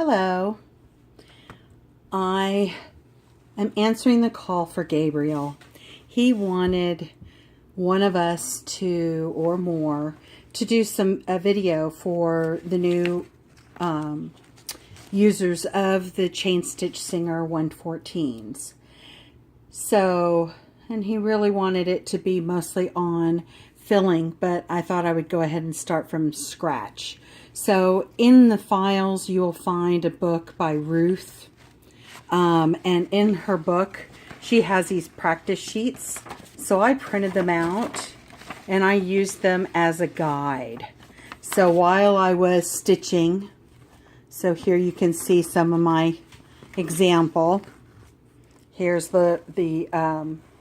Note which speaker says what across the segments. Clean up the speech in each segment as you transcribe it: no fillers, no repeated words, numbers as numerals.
Speaker 1: Hello. I am answering the call for Gabriel. He wanted one of us to, or more, to do a video for the new users of the Chain Stitch Singer 114s. So, and he really wanted it to be mostly on filling, but I thought I would go ahead and start from scratch. So in the files you will find a book by Ruth, and in her book she has these practice sheets. So I printed them out and I used them as a guide. So while I was stitching, so here you can see some of my example. Here's the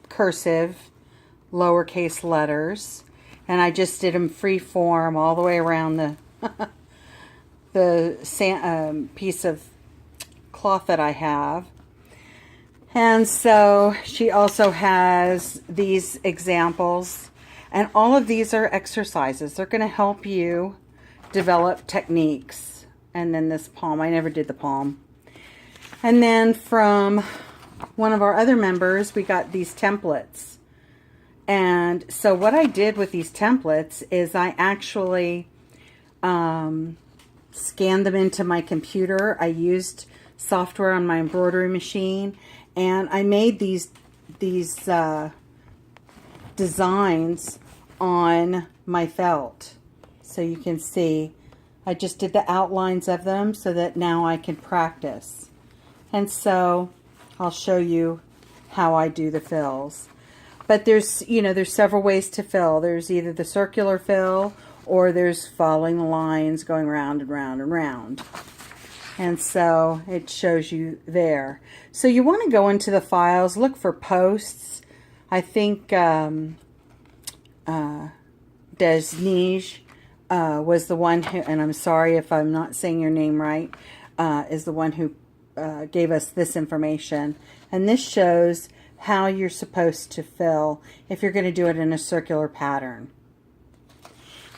Speaker 1: cursive lowercase letters, and I just did them free form all the way around the piece of cloth that I have. And so she also has these examples, and all of these are exercises. They're going to help you develop techniques. And then this palm, I never did the palm. And then from one of our other members, we got these templates. And so what I did with these templates is I actually scanned them into my computer. I used software on my embroidery machine, and I made these designs on my felt. So you can see I just did the outlines of them so that now I can practice. And so I'll show you how I do the fills. But there's several ways to fill. There's either the circular fill, or there's following the lines, going round and round and round. And so it shows you there. So you want to go into the files, look for posts. I think Desnige was the one who, and I'm sorry if I'm not saying your name right, is the one who gave us this information. And this shows how you're supposed to fill if you're going to do it in a circular pattern.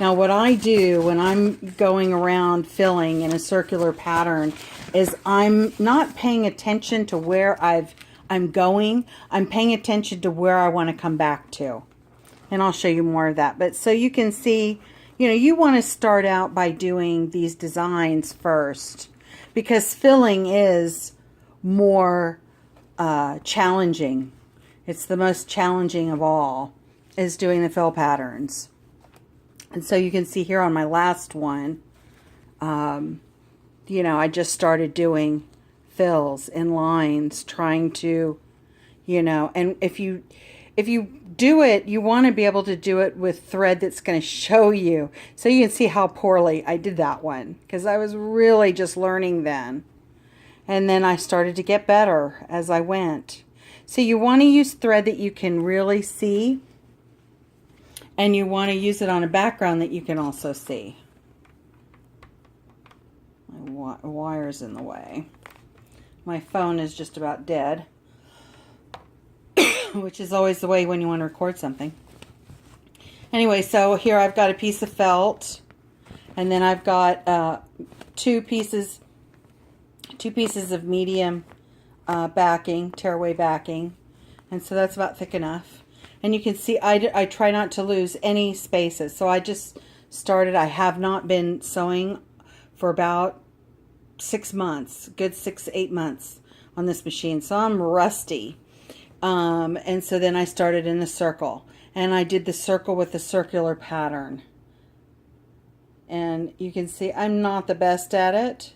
Speaker 1: Now what I do when I'm going around filling in a circular pattern is I'm not paying attention to where I'm going. I'm paying attention to where I want to come back to. And I'll show you more of that. But so you can see, you want to start out by doing these designs first, because filling is more challenging. It's the most challenging of all, is doing the fill patterns. And so you can see here on my last one, I just started doing fills in lines, trying to, and if you do it, you want to be able to do it with thread that's going to show you. So you can see how poorly I did that one, because I was really just learning then. And then I started to get better as I went. So you want to use thread that you can really see, and you want to use it on a background that you can also see. My wire's in the way. My phone is just about dead, which is always the way when you want to record something. Anyway, so here I've got a piece of felt, and then I've got two pieces of medium backing, tearaway backing, and so that's about thick enough. And you can see I try not to lose any spaces. So I just started. I have not been sewing for about 6 months, good 6 to 8 months on this machine. So I'm rusty. And so then I started in the circle. And I did the circle with the circular pattern. And you can see I'm not the best at it,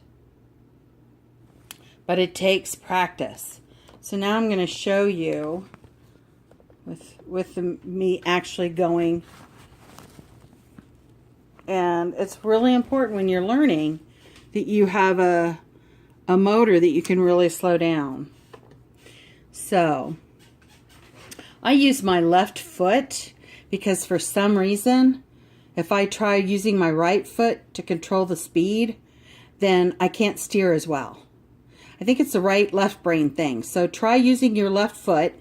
Speaker 1: but it takes practice. So now I'm going to show you with me actually going. And it's really important when you're learning that you have a motor that you can really slow down. So I use my left foot because for some reason, if I try using my right foot to control the speed, then I can't steer as well. I think it's the right left brain thing. So try using your left foot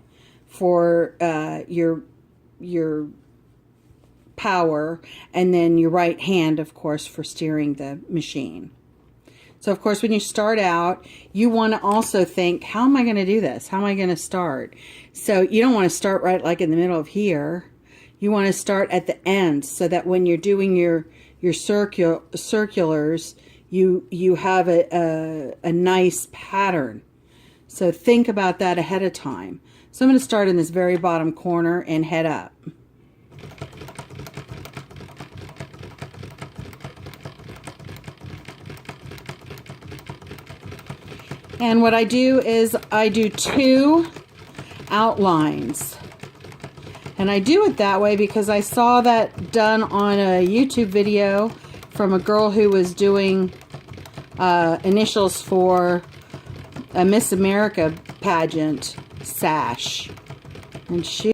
Speaker 1: for your power, and then your right hand, of course, for steering the machine. So of course when you start out, you want to also think, how am I going to do this? How am I going to start? So you don't want to start right like in the middle of here. You want to start at the end so that when you're doing your circulars, you have a nice pattern. So think about that ahead of time. So I'm going to start in this very bottom corner and head up. And what I do is I do 2 outlines. And I do it that way because I saw that done on a YouTube video from a girl who was doing initials for a Miss America pageant sash. And she